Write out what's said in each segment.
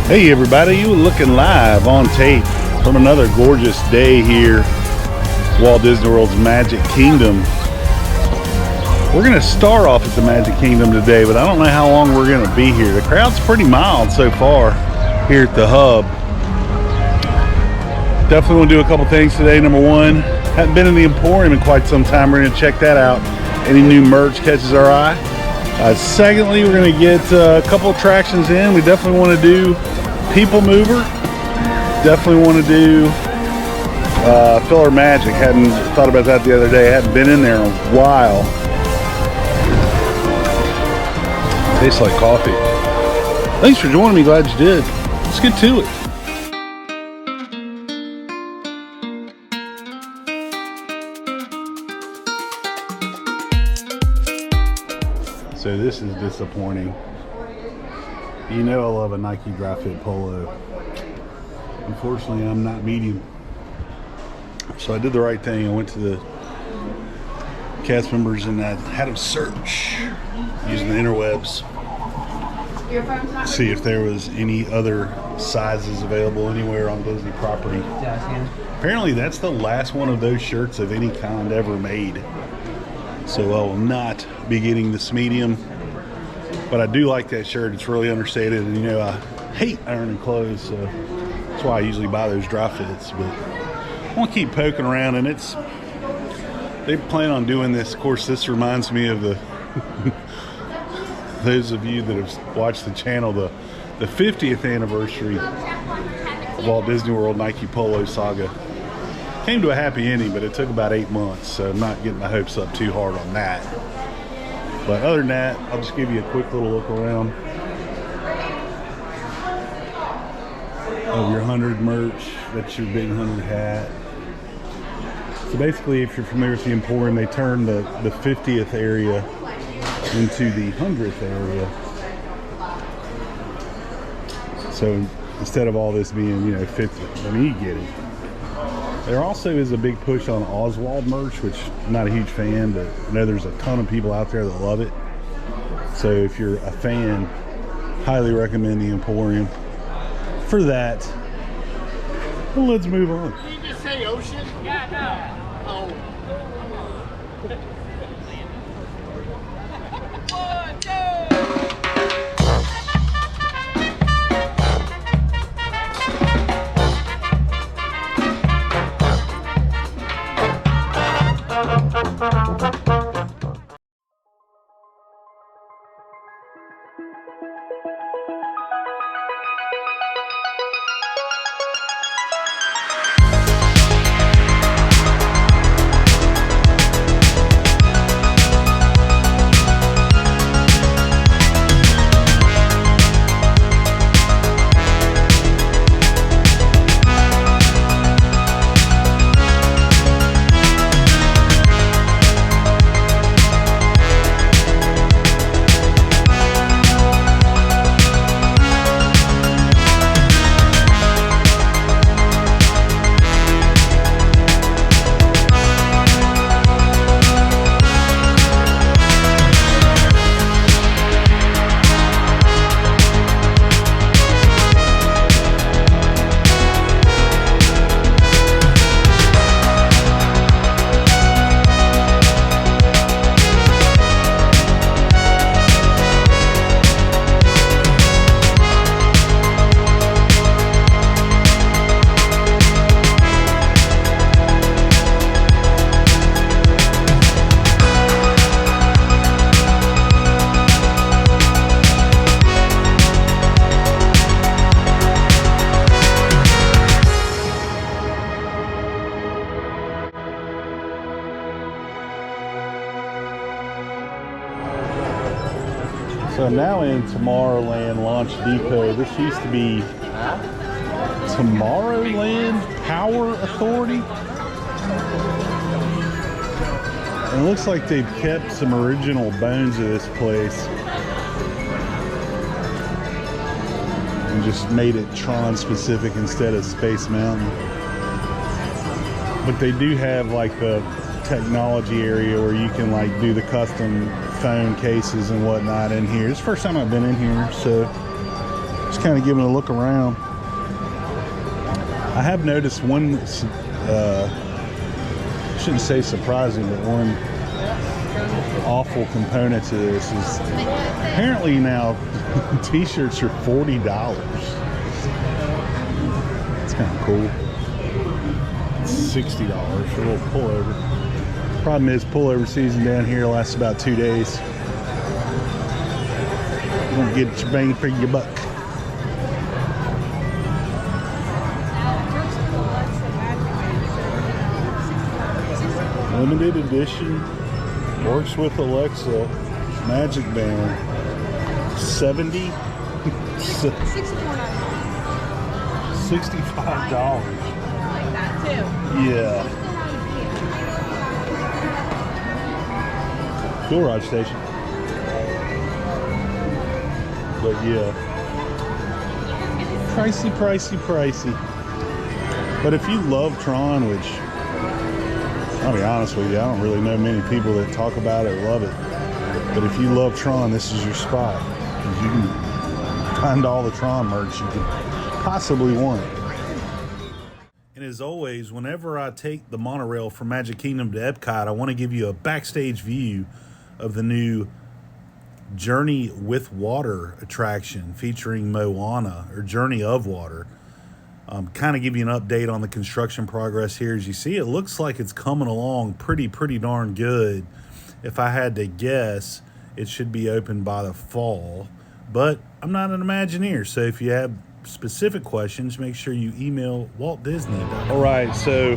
Hey everybody, you are looking live on tape from another gorgeous day here, Walt Disney World's Magic Kingdom. We're going to start off at the Magic Kingdom today, but I don't know how long we're going to be here. The crowd's pretty mild so far here at the hub. Definitely want to do a couple things today. Number one, haven't been in the Emporium in quite some time. We're going to check that out. Any new merch catches our eye. Secondly, we're going to get a couple attractions in. We definitely want to do People Mover. Definitely want to do Filler Magic. Hadn't thought about that the other day. Hadn't been in there in a while. Tastes like coffee. Thanks for joining me. Glad you did. Let's get to it. So this is disappointing. You know I love a Nike dry fit polo. Unfortunately, I'm not medium. So I did the right thing. I went to the cast members and I had them search using the interwebs. See if there was any other sizes available anywhere on Disney property. Apparently that's the last one of those shirts of any kind ever made. So I will not be getting this medium, but I do like that shirt. It's really understated, and you know I hate ironing clothes, so that's why I usually buy those dry fits. But I want to keep poking around, and they plan on doing this. Of course, this reminds me of the those of you that have watched the channel, the 50th anniversary of Walt Disney World Nike Polo Saga. Came to a happy ending, but it took about 8 months, so I'm not getting my hopes up too hard on that. But other than that, I'll just give you a quick little look around of your 100 merch. That's your big 100 hat. So basically, if you're familiar with the Emporium, they turned the 50th area into the 100th area. So instead of all this being, 50th, I mean, you get it. There also is a big push on Oswald merch, which I'm not a huge fan, but I know there's a ton of people out there that love it. So if you're a fan, highly recommend the Emporium for that. Well, let's move on. Did you just say ocean? Yeah, no. Oh. One, two. So now in Tomorrowland Launch Depot. This used to be Tomorrowland Power Authority. And it looks like they've kept some original bones of this place and just made it Tron specific instead of Space Mountain. But they do have like the technology area where you can like do the custom phone cases and whatnot in here. It's the first time I've been in here, so Just kind of giving a look around. I have noticed one, shouldn't say surprising, but one awful component to this is apparently now t-shirts are $40. It's kind of cool. $60 for a little pullover. Problem is, pullover season down here lasts about 2 days. You won't get your bang for your buck. Limited edition, works with Alexa, Magic Band, $65. Like that too. Yeah. Fuel rod station. But yeah. Pricey, pricey, pricey. But if you love Tron, which I'll be honest with you, I don't really know many people that talk about it or love it. But if you love Tron, this is your spot. Because you can find all the Tron merch you could possibly want. And as always, whenever I take the monorail from Magic Kingdom to Epcot, I want to give you a backstage view of the new Journey with Water attraction featuring Moana, or Journey of Water. Kind of give you an update on the construction progress here. As you see, it looks like it's coming along pretty darn good. If I had to guess, it should be open by the fall. But I'm not an Imagineer, so if you have specific questions, make sure you email Walt Disney. All right, so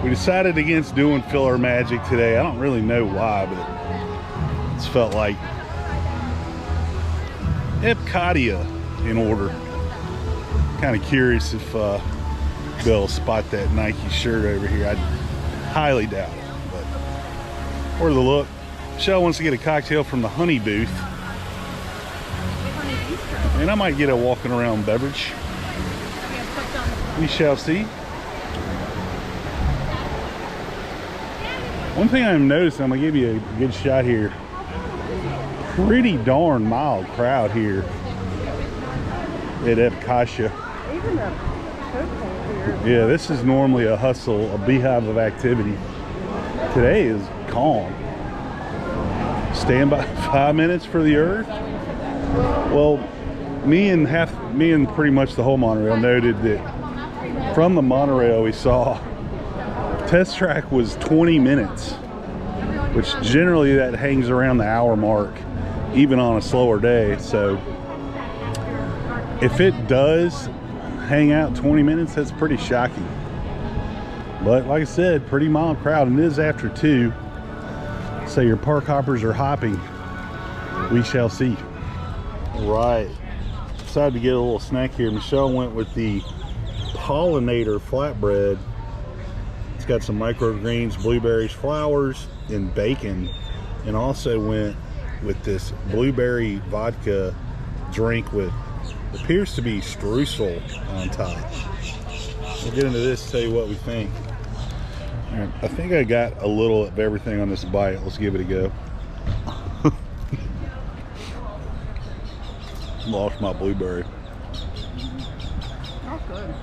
we decided against doing filler magic today. I don't really know why, but it's felt like Epcotia in order. Kind of curious if Bill spot that Nike shirt over here. I highly doubt it, but worth a look. Michelle wants to get a cocktail from the Honey booth. And I might get a walking around beverage. We shall see. One thing I'm noticing, I'm gonna give you a good shot here. Pretty darn mild crowd here at Epcotia. Yeah, this is normally a hustle, a beehive of activity. Today is calm. Stand by 5 minutes for the Earth. Well, me and pretty much the whole monorail noted that from the monorail we saw test track was 20 minutes, which generally that hangs around the hour mark, even on a slower day. So if it does hang out 20 minutes, that's pretty shocking. But like I said, pretty mild crowd, and it is after 2. So your park hoppers are hopping. We shall see. Right. Decided to get a little snack here. Michelle went with the pollinator flatbread. It's got some microgreens, blueberries, flowers, and bacon. And also went with this blueberry vodka drink with appears to be streusel on top. We'll get into this, tell you what we think. All right, I think I got a little of everything on this bite. Let's give it a go. Lost my blueberry. Oh, good.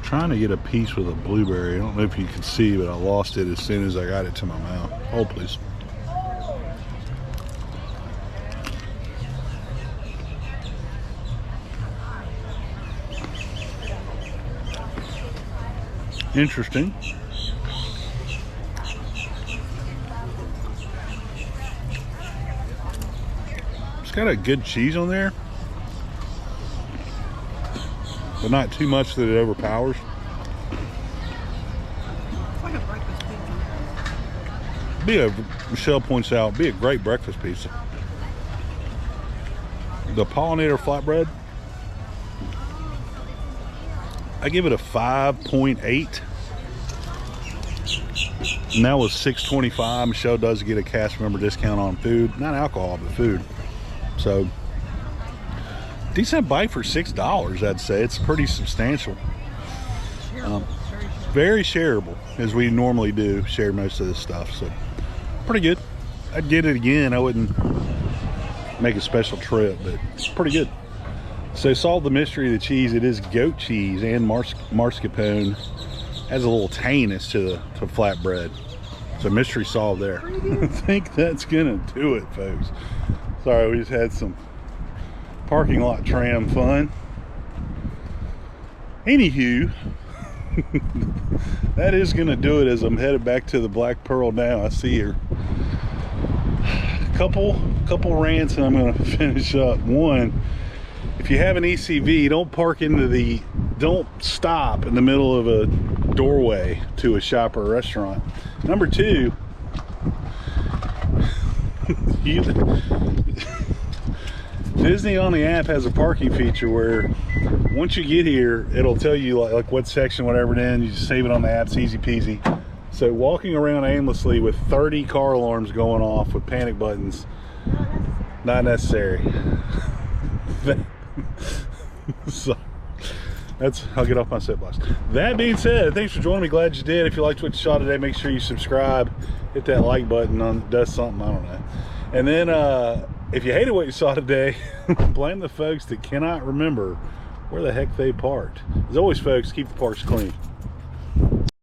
Trying to get a piece with a blueberry. I don't know if you can see, but I lost it as soon as I got it to my mouth. Hold, please. Interesting. It's got a good cheese on there, but not too much that it overpowers. It's like a breakfast pizza. Michelle points out, be a great breakfast pizza. The pollinator flatbread, I give it a 5.8. And that was $6.25. Michelle does get a cast member discount on food, not alcohol, but food. So decent bike for $6, I'd say. It's pretty substantial. Very shareable, as we normally do share most of this stuff. So pretty good. I'd get it again. I wouldn't make a special trip, but it's pretty good. So solve the mystery of the cheese. It is goat cheese and mascarpone. Has a little tanginess to flatbread. So mystery solved there. I think that's gonna do it, folks. Sorry, we just had some parking lot tram fun. Anywho, that is gonna do it as I'm headed back to the Black Pearl now. I see her. Couple rants and I'm gonna finish up. One, if you have an ECV, don't stop in the middle of a doorway to a shop or a restaurant. Number two, Disney on the app has a parking feature where once you get here, it'll tell you like what section, whatever it is. You just save it on the app. It's easy peasy. So walking around aimlessly with 30 car alarms going off with panic buttons, not necessary. So I'll get off my soapbox. That being said, thanks for joining me. Glad you did. If you liked what you saw today, make sure you subscribe, hit that like button on does something, I don't know. And then if you hated what you saw today, blame the folks that cannot remember where the heck they parked. As always, folks, keep the parks clean.